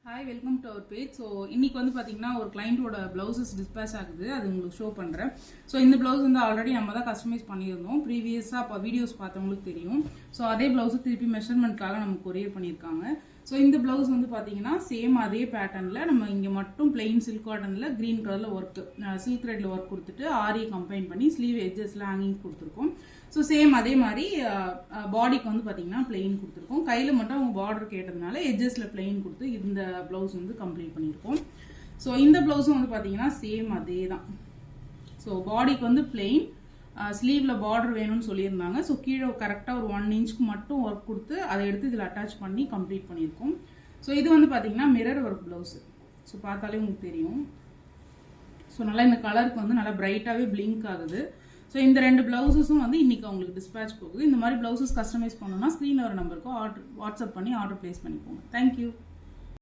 Hi, welcome to our page. So இன்னைக்கு வந்து பார்த்தீங்கன்னா ஒரு கிளைண்ட்டோட ப்ளவுசஸ் டிஸ்பேச் ஆகுது. அது உங்களுக்கு ஷோ பண்ணுறேன். ஸோ இந்த ப்ளவுஸ் வந்து ஆல்ரெடி நம்ம தான் கஸ்டமைஸ் பண்ணியிருந்தோம். ப்ரீவியஸாக இப்போ வீடியோஸ் பார்த்தவங்களுக்கு தெரியும். ஸோ அதே ப்ளவுஸு திருப்பி மெஷர்மெண்ட்காக நமக்கு கொரியர் பண்ணியிருக்காங்க. ஸோ இந்த ப்ளவுஸ் வந்து பார்த்தீங்கன்னா சேம் அதே பேட்டர்னில் நம்ம இங்கே மட்டும் பிளெயின் சில்க் காட்டனில் க்ரீன் கலரில் ஒர்க்கு சில்க் த்ரெட்டில் ஒர்க் கொடுத்துட்டு ஆரி கம்பைன் பண்ணி ஸ்லீவ் எட்ஜஸில் ஹேங்கிங் கொடுத்துருக்கோம். ஸோ சேம் அதே மாதிரி பாடிக்கு வந்து பார்த்தீங்கன்னா பிளெயின் கொடுத்துருக்கோம். கையில் மட்டும் அவங்க பார்டர் கேட்டதுனால எட்ஜஸில் பிளெயின் கொடுத்து இந்த ப்ளவுஸ் வந்து கம்ப்ளீட் பண்ணியிருக்கோம். ஸோ இந்த ப்ளவுஸும் வந்து பார்த்தீங்கன்னா சேம் அதே தான். ஸோ பாடிக்கு வந்து பிளெயின், ஸ்லீவில் பார்டர் வேணும்னு சொல்லியிருந்தாங்க. ஸோ கீழே கரெக்டாக ஒரு 1 இன்ச்சுக்கு மட்டும் ஒர்க் கொடுத்து அதை எடுத்து இதில் அட்டாச் பண்ணி கம்ப்ளீட் பண்ணியிருக்கோம். ஸோ இது வந்து பார்த்தீங்கன்னா மிரர் ஒர்க் ப்ளவுஸு. ஸோ பார்த்தாலே உங்களுக்கு தெரியும். ஸோ நல்லா இந்த கலருக்கு வந்து நல்லா பிரைட்டாகவே பிளிங்க் ஆகுது. ஸோ இந்த 2 ப்ளவுஸஸும் வந்து இன்னைக்கு அவங்களுக்கு டிஸ்பேச் போகுது. இந்த மாதிரி ப்ளவுசஸ் கஸ்டமைஸ் பண்ணணும்னா ஸ்க்ரீனில் ஒரு நம்பருக்கு வாட்ஸ்அப் பண்ணி ஆர்டர் பிளேஸ் பண்ணிக்கோங்க. தேங்க்யூ.